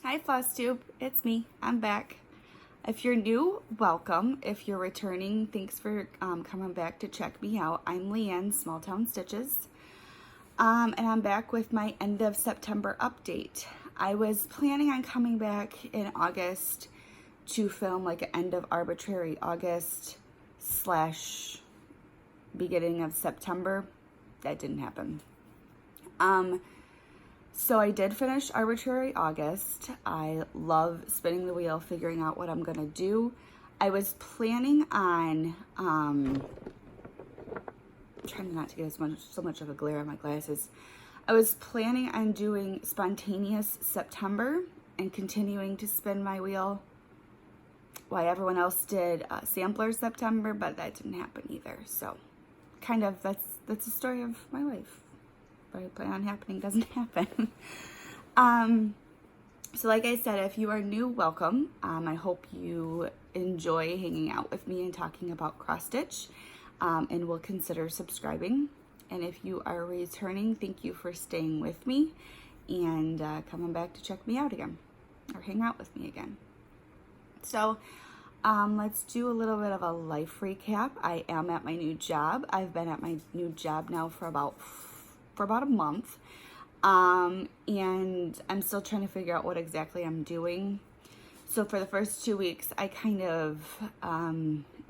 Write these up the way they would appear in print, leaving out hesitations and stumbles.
Hi Flosstube, it's me. I'm back. If you're new, welcome. If you're returning, thanks for coming back to check me out. I'm Leanne, Small Town Stitches, and I'm back with my end of September update. I was planning on coming back in August to film like an end of arbitrary August / beginning of September. That didn't happen. So I did finish Arbitrary August. I love spinning the wheel, figuring out what I'm gonna do. I was planning on, trying not to get so much of a glare on my glasses. I was planning on doing Spontaneous September and continuing to spin my wheel while everyone else did Sampler September, but that didn't happen either. So kind of, that's the story of my life. What I plan on happening doesn't happen. So like I said, if you are new, welcome. I hope you enjoy hanging out with me and talking about cross stitch, and will consider subscribing. And if you are returning, thank you for staying with me and coming back to check me out again or hang out with me again. So let's do a little bit of a life recap. I am at my new job. I've been at my new job now for about a month, and I'm still trying to figure out what exactly I'm doing. So for the first 2 weeks, I kind of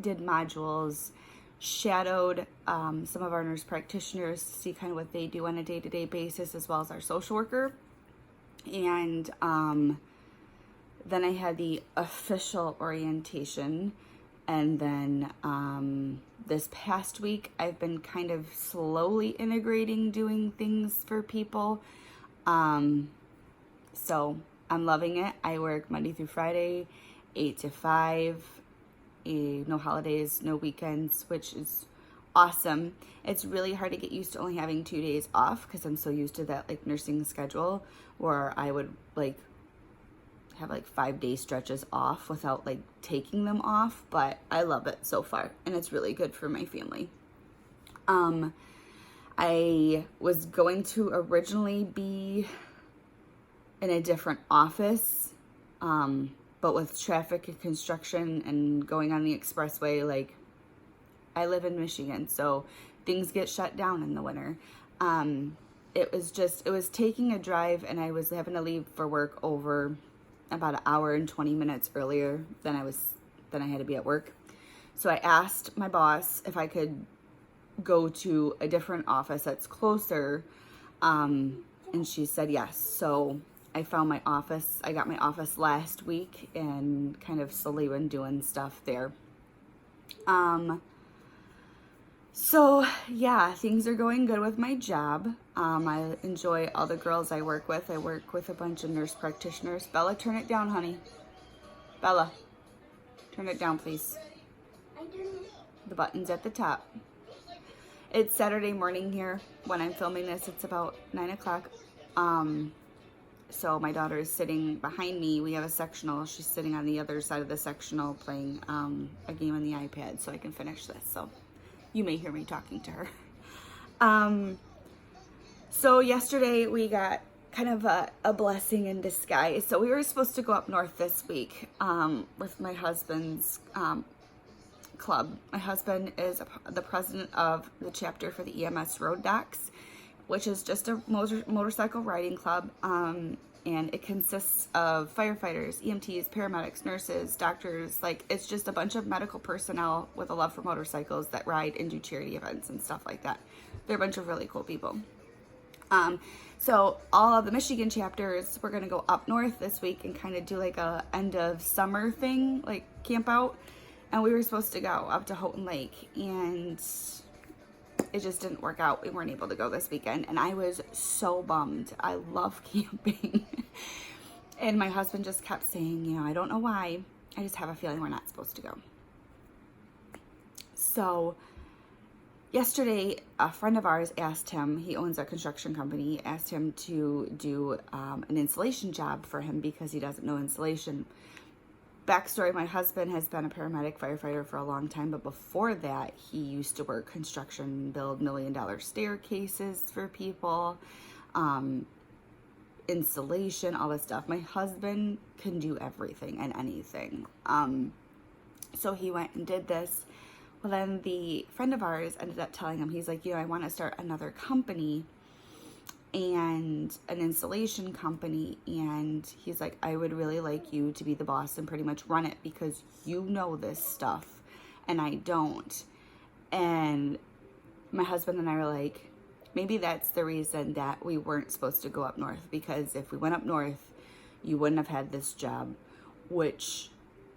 did modules, shadowed some of our nurse practitioners to see kind of what they do on a day-to-day basis, as well as our social worker. And then I had the official orientation. And then this past week, I've been kind of slowly integrating doing things for people. So I'm loving it. I work Monday through Friday, 8 to 5, no holidays, no weekends, which is awesome. It's really hard to get used to only having 2 days off because I'm so used to that like nursing schedule where I would have like 5-day stretches off without like taking them off, but I love it so far and it's really good for my family. I was going to originally be in a different office, but with traffic and construction and going on the expressway, like I live in Michigan, so things get shut down in the winter. It was taking a drive and I was having to leave for work over about an hour and 20 minutes earlier than I had to be at work. So I asked my boss if I could go to a different office that's closer, and she said yes. So I found my office. I got my office last week and kind of slowly been doing stuff there. So yeah, things are going good with my job. I enjoy all the girls I work with. I work with a bunch of nurse practitioners. Bella, turn it down, honey. Bella, turn it down, please. The button's at the top. It's Saturday morning here when I'm filming this. It's about 9 o'clock. So my daughter is sitting behind me. We have a sectional. She's sitting on the other side of the sectional playing a game on the iPad so I can finish this. So you may hear me talking to her. So yesterday we got kind of a blessing in disguise. So we were supposed to go up north this week with my husband's club. My husband is the president of the chapter for the EMS Road Docs, which is just a motorcycle riding club. And it consists of firefighters, EMTs, paramedics, nurses, doctors. Like, it's just a bunch of medical personnel with a love for motorcycles that ride and do charity events and stuff like that. They're a bunch of really cool people. So all of the Michigan chapters, we're going to go up north this week and kind of do like a end of summer thing, like camp out. And we were supposed to go up to Houghton Lake, and it just didn't work out. We weren't able to go this weekend, and I was so bummed. I love camping. And my husband just kept saying, I don't know why. I just have a feeling we're not supposed to go. So yesterday, a friend of ours asked him, he owns a construction company, asked him to do an installation job for him because he doesn't know installation. Backstory, my husband has been a paramedic firefighter for a long time, but before that, he used to work construction, build $1 million staircases for people. installation, all this stuff. My husband can do everything and anything. So he went and did this. Well, then the friend of ours ended up telling him, he's like, I want to start another company and an installation company. And he's like, I would really like you to be the boss and pretty much run it because you know this stuff and I don't. And my husband and I were like, maybe that's the reason that we weren't supposed to go up north, because if we went up north, you wouldn't have had this job, which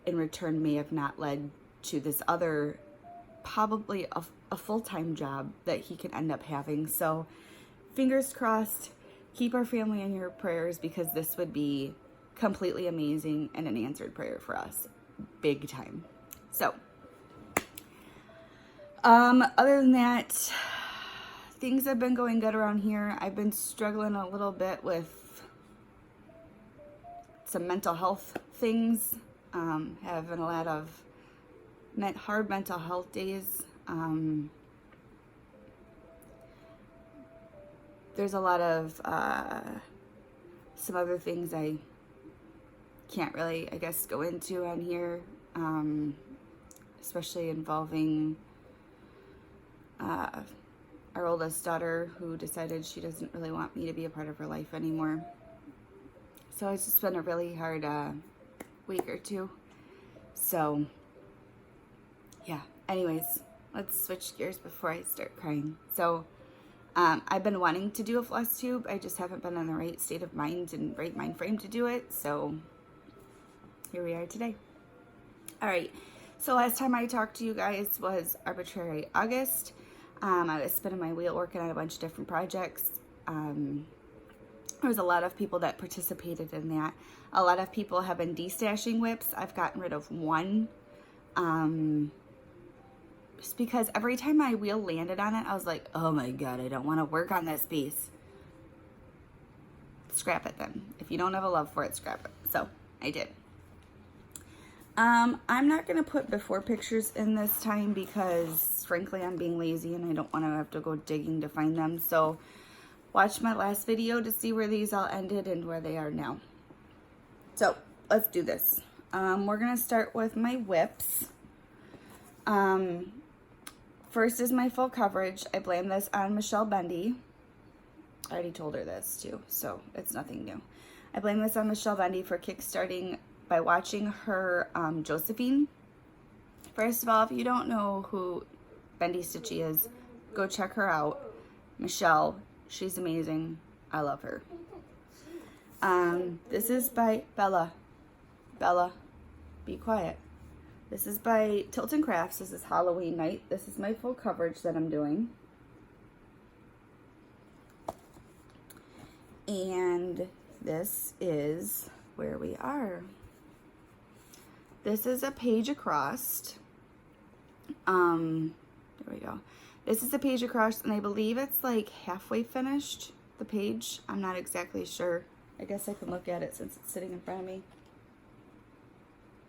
in return may have not led to this other, probably a full-time job that he can end up having. So fingers crossed, keep our family in your prayers, because this would be completely amazing and an answered prayer for us, big time. So other than that, things have been going good around here. I've been struggling a little bit with some mental health things, having a lot of hard mental health days. There's a lot of some other things I can't really, I guess, go into on here, especially involving our oldest daughter, who decided she doesn't really want me to be a part of her life anymore. So it's just been a really hard week or two. So yeah, anyways, let's switch gears before I start crying. So I've been wanting to do a floss tube. I just haven't been in the right state of mind and right mind frame to do it. So here we are today. All right. So last time I talked to you guys was arbitrary August. I was spinning my wheel working on a bunch of different projects. There was a lot of people that participated in that. A lot of people have been destashing whips. I've gotten rid of one. Just because every time my wheel landed on it, I was like, oh my God, I don't want to work on this piece. Scrap it then. If you don't have a love for it, scrap it. So I did. I'm not going to put before pictures in this time because frankly, I'm being lazy and I don't want to have to go digging to find them. So watch my last video to see where these all ended and where they are now. So let's do this. We're going to start with my whips. First is my full coverage. I blame this on Michelle Bendy. I already told her this too, so it's nothing new. I blame this on Michelle Bendy for kickstarting by watching her Josephine. First of all, if you don't know who Bendy Stitchy is, go check her out. Michelle, she's amazing. I love her. This is by Bella. Bella, be quiet. This is by Tilton Crafts. This is Halloween night. This is my full coverage that I'm doing. And this is where we are. This is a page across. There we go. This is a page across, and I believe it's like halfway finished, the page. I'm not exactly sure. I guess I can look at it since it's sitting in front of me.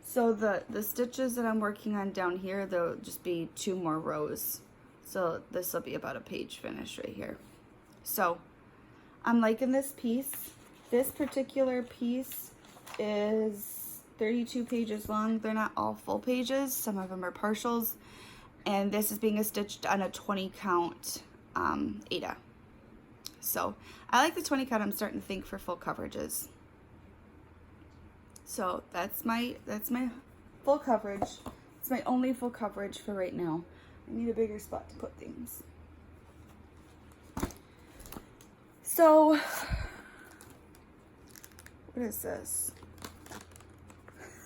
So the stitches that I'm working on down here, there'll just be 2 more rows. So this will be about a page finish right here. So I'm liking this piece. This particular piece is 32 pages long. They're not all full pages. Some of them are partials. And this is being stitched on a 20 count Aida. So I like the 20 count. I'm starting to think for full coverages. So that's my full coverage. It's my only full coverage for right now. I need a bigger spot to put things. So what is this?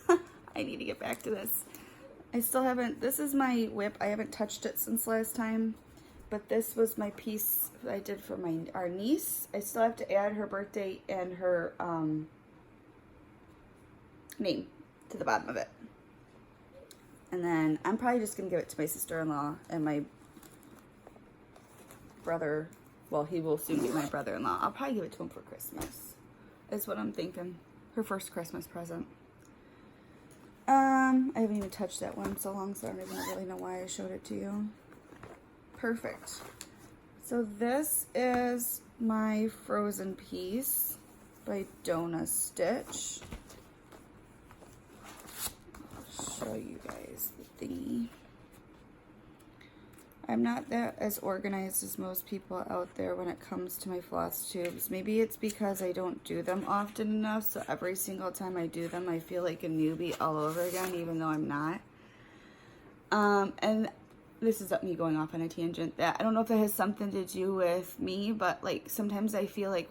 I need to get back to this. I still haven't, this is my whip. I haven't touched it since last time, but this was my piece that I did for our niece. I still have to add her birthday and her name to the bottom of it. And then I'm probably just gonna give it to my sister-in-law and my brother. Well, he will soon be my brother-in-law. I'll probably give it to him for Christmas. Is what I'm thinking. Her first Christmas present. I haven't even touched that one so long, so I don't even really know why I showed it to you. Perfect. So this is my frozen piece. by Donna Stitch. I'll show you guys the thingy. I'm not that as organized as most people out there when it comes to my floss tubes. Maybe it's because I don't do them often enough, so every single time I do them, I feel like a newbie all over again, even though I'm not. And this is me going off on a tangent. That I don't know if it has something to do with me, but like sometimes I feel like,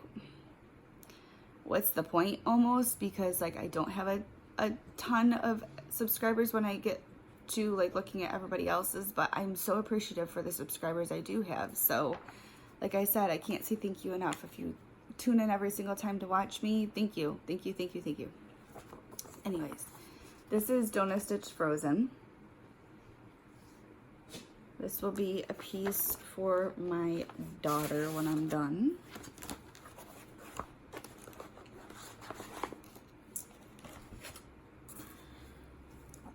what's the point almost? Because like I don't have a ton of subscribers when I get to like looking at everybody else's, but I'm so appreciative for the subscribers I do have. So like I said, I can't say thank you enough. If you tune in every single time to watch me, thank you, thank you, thank you, thank you. Anyways, this is Donna Stitch Frozen. This will be a piece for my daughter when I'm done.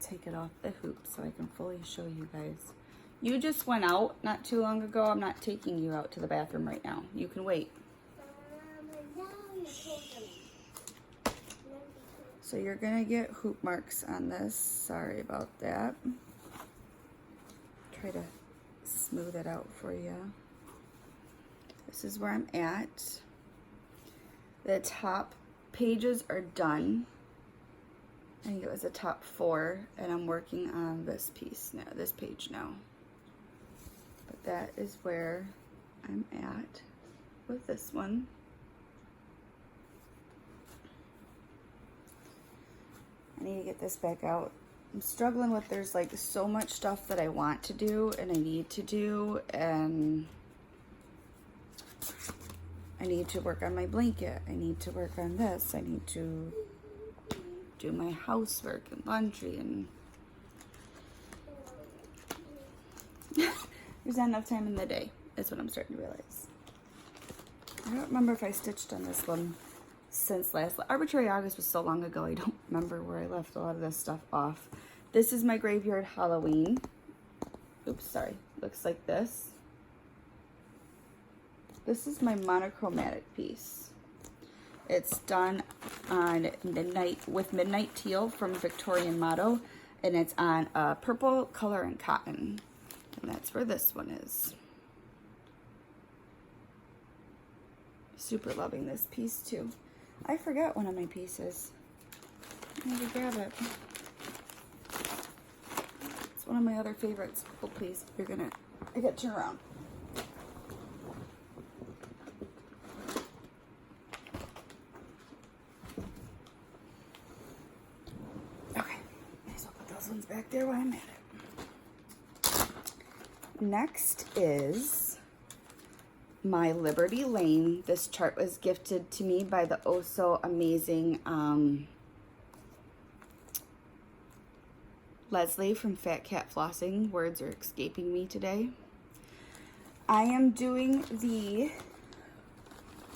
Take it off the hoop so I can fully show you guys. You just went out not too long ago. I'm not taking you out to the bathroom right now. You can wait. So you're gonna get hoop marks on this. Sorry about that. Try to smooth it out for you. This is where I'm at. The top pages are done. I think it was the top 4, and I'm working on this piece now, this page now. But that is where I'm at with this one. I need to get this back out. I'm struggling with, there's like so much stuff that I want to do and I need to do, and I need to work on my blanket. I need to work on this. I need to do my housework and laundry, and there's not enough time in the day. That's what I'm starting to realize. I don't remember if I stitched on this one since last. Arbitrary August was so long ago, I don't remember where I left a lot of this stuff off. This is my Graveyard Halloween. Oops, sorry. Looks like this. This is my monochromatic piece. It's done on Midnight Teal from Victorian Motto, and it's on purple color and cotton. And that's where this one is. Super loving this piece too. I forgot one of my pieces. I need to grab it. It's one of my other favorites. Oh please, I got to turn around. Back there while I'm at it. Next is my Liberty Lane. This chart was gifted to me by the oh so amazing Leslie from Fat Cat Flossing. Words are escaping me today. I am doing the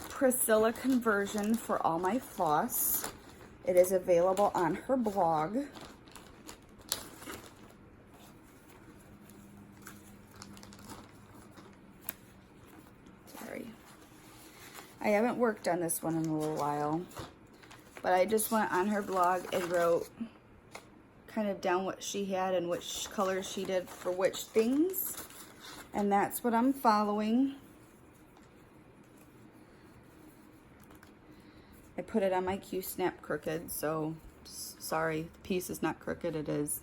Priscilla conversion for all my floss. It is available on her blog. I haven't worked on this one in a little while, but I just went on her blog and wrote kind of down what she had and which colors she did for which things, and that's what I'm following. I put it on my Q-snap crooked, so sorry, the piece is not crooked, it is.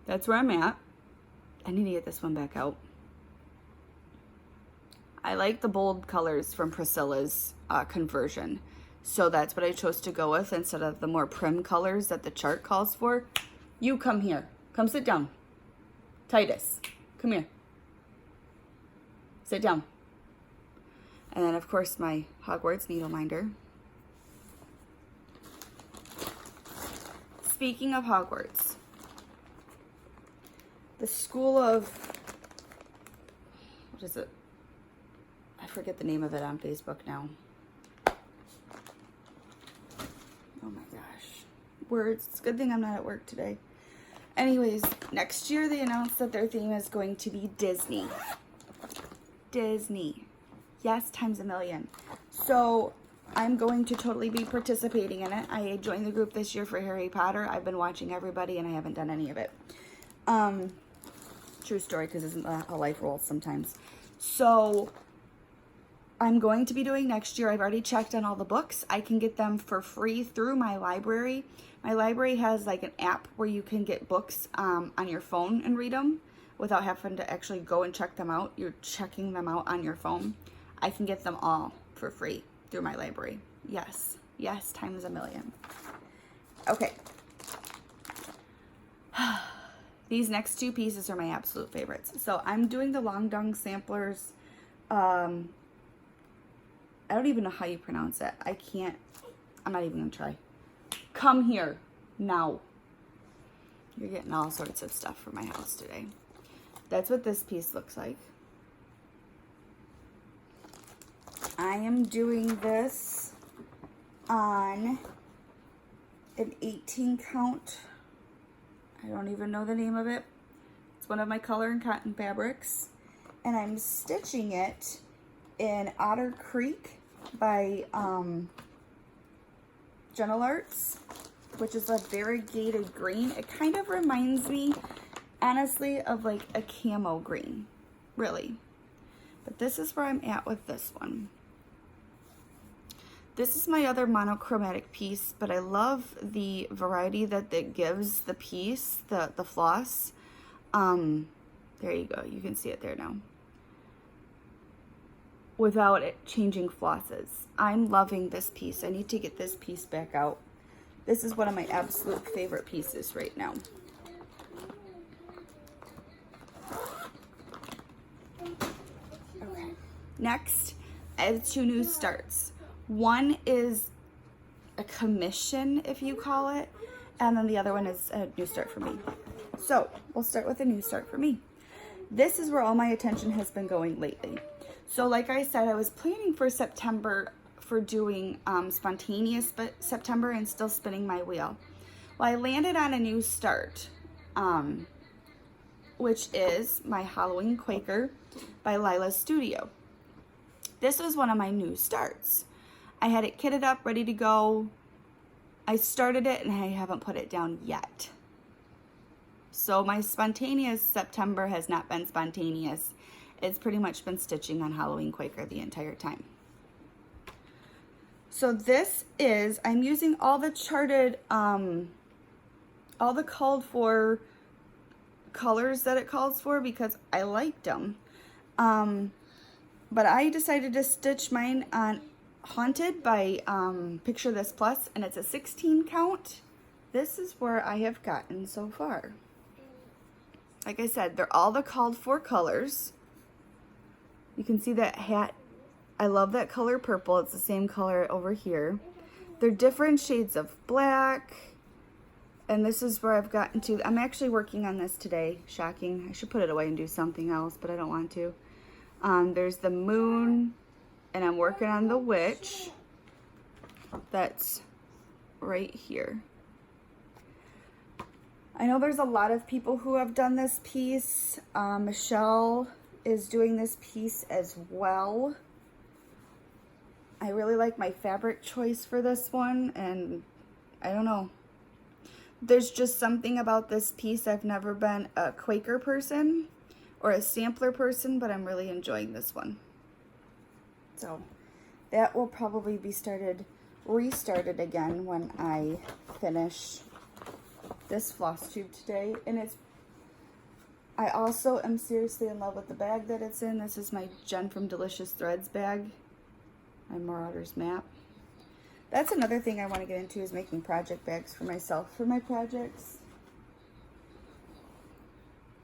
That's where I'm at. I need to get this one back out. I like the bold colors from Priscilla's conversion, so that's what I chose to go with instead of the more prim colors that the chart calls for. You come here. Come sit down. Titus, come here. Sit down. And then, of course, my Hogwarts needle minder. Speaking of Hogwarts, the School of... what is it? I forget the name of it on Facebook now. Oh my gosh. Words. It's a good thing I'm not at work today. Anyways, next year they announced that their theme is going to be Disney. Disney. Yes, times a million. So I'm going to totally be participating in it. I joined the group this year for Harry Potter. I've been watching everybody and I haven't done any of it. True story, because isn't that how life rolls sometimes? So I'm going to be doing next year. I've already checked on all the books. I can get them for free through my library. My library has like an app where you can get books on your phone and read them without having to actually go and check them out. You're checking them out on your phone. I can get them all for free through my library. Yes, yes, times a million. Okay. These next two pieces are my absolute favorites. So I'm doing the Long Dung Samplers. I don't even know how you pronounce it. I'm not even gonna try. Come here now. You're getting all sorts of stuff for my house today. That's what this piece looks like. I am doing this on an 18 count. I don't even know the name of it. It's one of my color and cotton fabrics. And I'm stitching it in Otter Creek by Gentle Arts, which is a variegated green. It kind of reminds me, honestly, of like a camo green, really. But this is where I'm at with this one. This is my other monochromatic piece, but I love the variety that it gives the piece, the floss. There you go. You can see it there now. Without it changing flosses. I'm loving this piece. I need to get this piece back out. This is one of my absolute favorite pieces right now. Okay. Next, I have two new starts. One is a commission, if you call it, and then the other one is a new start for me. So we'll start with a new start for me. This is where all my attention has been going lately. So like I said, I was planning for September for doing spontaneous September and still spinning my wheel. Well, I landed on a new start, which is my Halloween Quaker by Lila's Studio. This was one of my new starts. I had it kitted up, ready to go. I started it and I haven't put it down yet. So my spontaneous September has not been spontaneous. It's pretty much been stitching on Halloween Quaker the entire time. So this is, I'm using all the charted, all the called for colors that it calls for because I liked them. But I decided to stitch mine on Haunted by Picture This Plus, and it's a 16 count. This is where I have gotten so far. Like I said, they're all the called for colors. You can see that hat. I love that color purple. It's the same color over here. They're different shades of black. And this is where I've gotten to. I'm actually working on this today. Shocking. I should put it away and do something else, but I don't want to. There's the moon, and I'm working on the witch. That's right here. I know there's a lot of people who have done this piece. Michelle is doing this piece as well. I really like my fabric choice for this one, and I don't know. There's just something about this piece. I've never been a Quaker person or a sampler person, but I'm really enjoying this one. So that will probably be restarted again when I finish this floss tube today. And I also am seriously in love with the bag that it's in. This is my Jen from Delicious Threads bag. My Marauders map. That's another thing I want to get into, is making project bags for myself for my projects.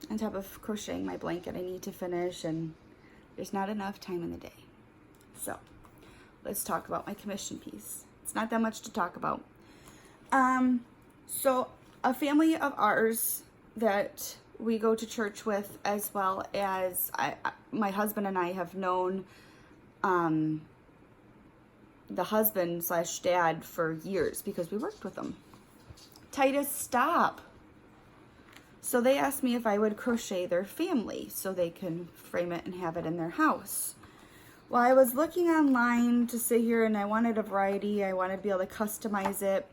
On top of crocheting my blanket I need to finish, and there's not enough time in the day. So let's talk about my commission piece. It's not that much to talk about. So a family of ours that we go to church with, as well as my husband and I have known the husband / dad for years because we worked with them. Titus, stop. So they asked me if I would crochet their family so they can frame it and have it in their house. Well, I was looking online to sit here and I wanted a variety. I wanted to be able to customize it.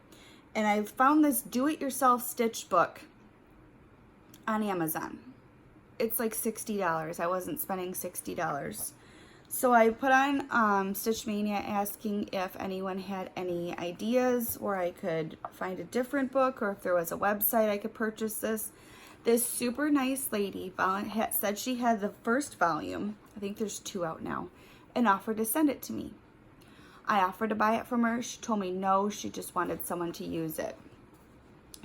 And I found this do-it-yourself stitch book on Amazon. It's like $60. I wasn't spending $60. So I put on Stitch Mania asking if anyone had any ideas where I could find a different book or if there was a website I could purchase this. This super nice lady said she had the first volume, I think there's 2 out now, and offered to send it to me. I offered to buy it from her. She told me no, she just wanted someone to use it.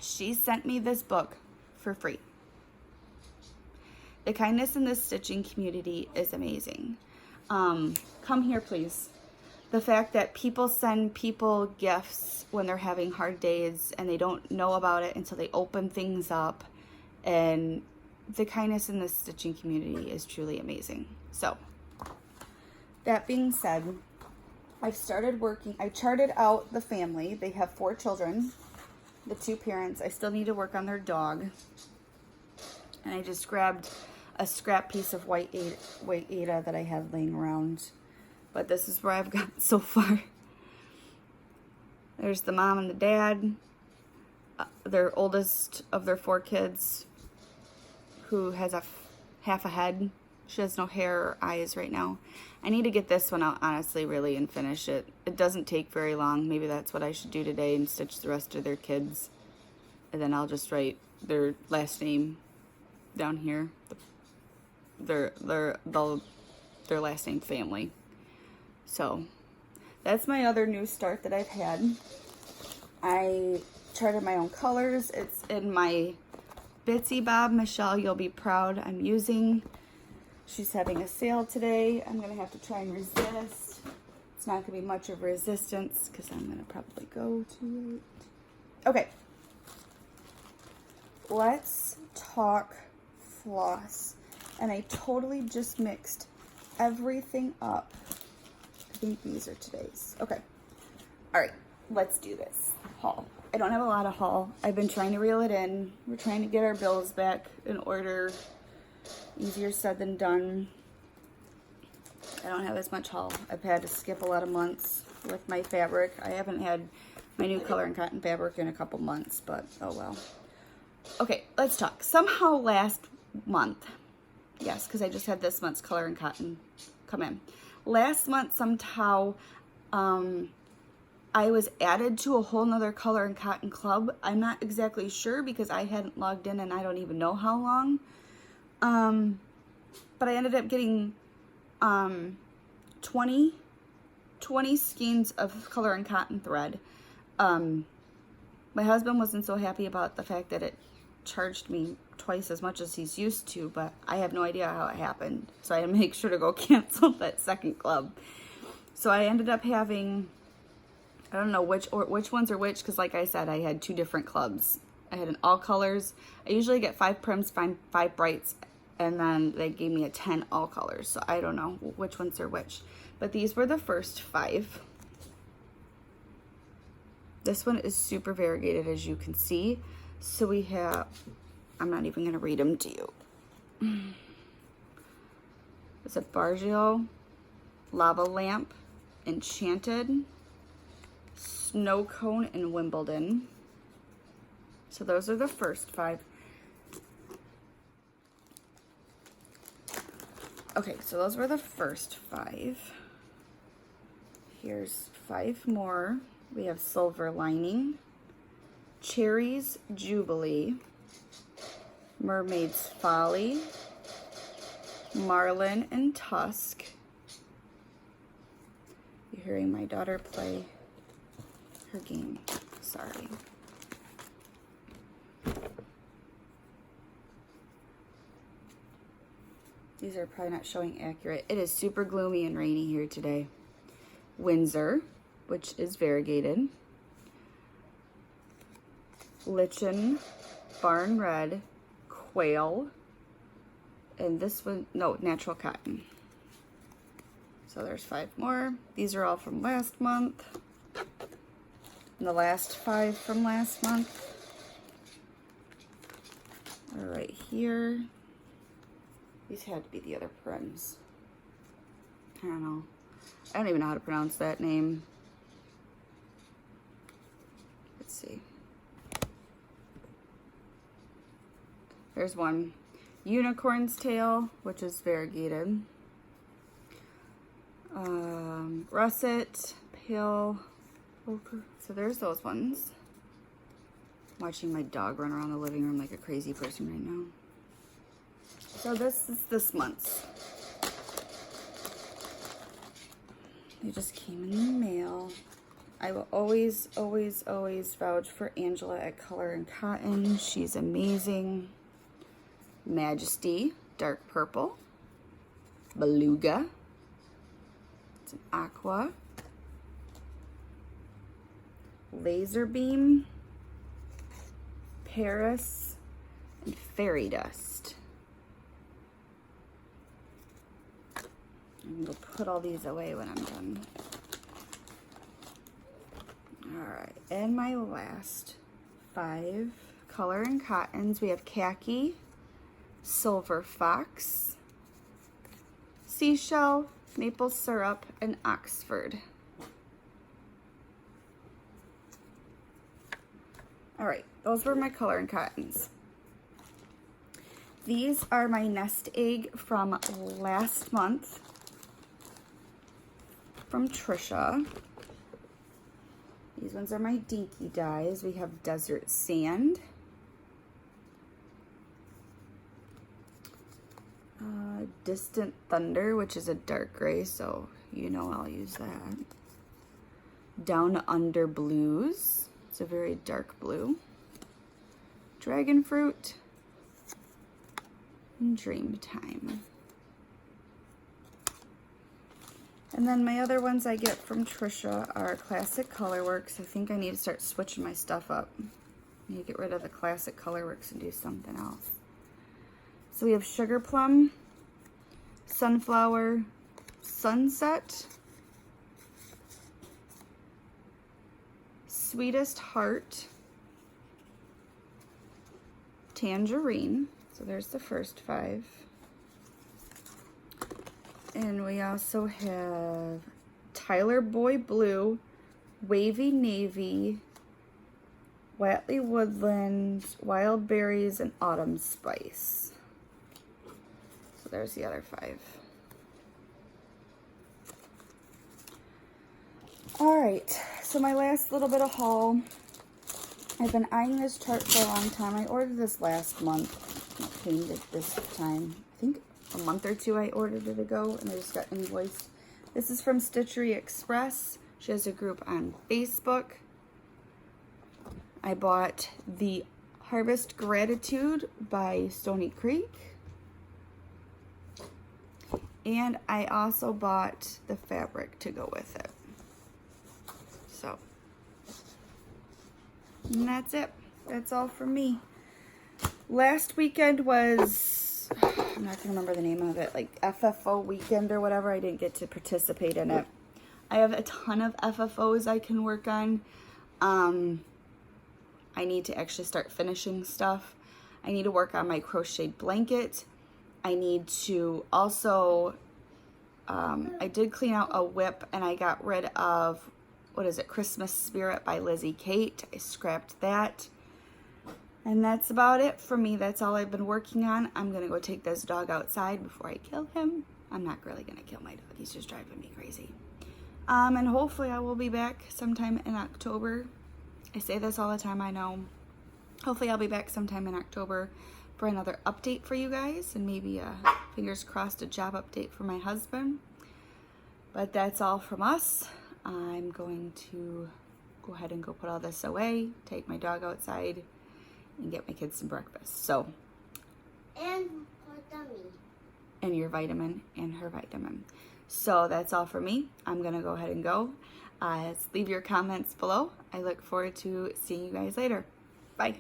She sent me this book for free. The kindness in this stitching community is amazing. Come here, please. The fact that people send people gifts when they're having hard days and they don't know about it until they open things up. And the kindness in this stitching community is truly amazing. So, that being said, I've started working. I charted out the family. They have 4 children, the 2 parents. I still need to work on their dog. And I just grabbed a scrap piece of white Aida that I had laying around. But this is where I've got so far. There's the mom and the dad, their oldest of their 4 kids, who has half a head. She has no hair or eyes right now. I need to get this one out, honestly, really, and finish it. It doesn't take very long. Maybe that's what I should do today and stitch the rest of their kids. And then I'll just write their last name down here. Their last name family. So that's my other new start that I've had. I charted my own colors. It's in my Bitsy Bob Michelle You'll Be Proud I'm using. She's having a sale today. I'm gonna have to try and resist. It's not gonna be much of resistance because I'm gonna probably go to it. Okay, let's talk floss. And I totally just mixed everything up. I think these are today's. Okay. All right, let's do this haul. I don't have a lot of haul. I've been trying to reel it in. We're trying to get our bills back in order. Easier said than done. I don't have as much haul. I've had to skip a lot of months with my fabric. I haven't had my new color and cotton fabric in a couple months, but oh well. Okay, let's talk. Somehow last month, yes, because I just had this month's color and cotton come in. Last month, somehow, I was added to a whole nother color and cotton club. I'm not exactly sure because I hadn't logged in and I don't even know how long. But I ended up getting 20 skeins of color and cotton thread. My husband wasn't so happy about the fact that it charged me twice as much as he's used to, but I have no idea how it happened. So I had to make sure to go cancel that second club. So I ended up having, I don't know which ones are which, because like I said, I had 2 different clubs. I had an all colors. I usually get 5 prims, 5 brights, and then they gave me a 10 all colors. So I don't know which ones are which. But these were the first 5. This one is super variegated, as you can see. So we have, I'm not even going to read them to you. It's a Bargio, Lava Lamp, Enchanted, Snow Cone, and Wimbledon. So those are the first 5. Okay, so those were the first 5. Here's 5 more. We have Silver Lining, Cherries Jubilee, Mermaid's Folly, Marlin and Tusk. You're hearing my daughter play her game. Sorry. These are probably not showing accurate. It is super gloomy and rainy here today. Windsor, which is variegated. Lichen, Barn Red, Quail, and this one, no, Natural Cotton. So there's 5 more. These are all from last month. And the last 5 from last month are right here. These had to be the other prims. I don't know. I don't even know how to pronounce that name. Let's see. There's one. Unicorn's tail, which is variegated. Russet, pale ochre. So there's those ones. I'm watching my dog run around the living room like a crazy person right now. So this is this month's. They just came in the mail. I will always, always, always vouch for Angela at Color and Cotton. She's amazing. Majesty, dark purple. Beluga. It's an aqua. Laser beam. Paris. And fairy dust. I'm going to put all these away when I'm done. Alright, and my last 5 Color and Cottons. We have Khaki, Silver Fox, Seashell, Maple Syrup, and Oxford. Alright, those were my Color and Cottons. These are my nest egg from last month from Trisha. These ones are my dinky dyes. We have Desert Sand, Distant Thunder, which is a dark gray, so you know I'll use that. Down Under Blues, it's a very dark blue. Dragon Fruit, and Dreamtime. And then my other ones I get from Trisha are Classic Colorworks. I think I need to start switching my stuff up. I need to get rid of the Classic Colorworks and do something else. So we have Sugar Plum, Sunflower, Sunset, Sweetest Heart, Tangerine. So there's the first 5. And we also have Tyler Boy Blue, Wavy Navy, Watley Woodland, Wild Berries, and Autumn Spice. So there's the other 5. Alright, so my last little bit of haul. I've been eyeing this chart for a long time. I ordered this last month. It came this time. I think a month or 2 I ordered it ago, and I just got invoiced. This is from Stitchery Express. She has a group on Facebook. I bought the Harvest Gratitude by Stony Creek. And I also bought the fabric to go with it. So, and that's it. That's all from me. Last weekend was, I'm not gonna remember the name of it, like FFO weekend or whatever. I didn't get to participate in it. I have a ton of FFOs I can work on. I need to actually start finishing stuff. I need to work on my crocheted blanket. I need to also, I did clean out a whip and I got rid of, what is it, Christmas Spirit by Lizzie Kate. I scrapped that. And that's about it for me. That's all I've been working on. I'm going to go take this dog outside before I kill him. I'm not really going to kill my dog. He's just driving me crazy. And hopefully I will be back sometime in October. I say this all the time, I know. Hopefully I'll be back sometime in October for another update for you guys. And maybe, fingers crossed, a job update for my husband. But that's all from us. I'm going to go ahead and go put all this away, take my dog outside, and get my kids some breakfast. So, and her tummy. And your vitamin and her vitamin. So that's all for me. I'm gonna go ahead and go. Leave your comments below. I look forward to seeing you guys later. Bye.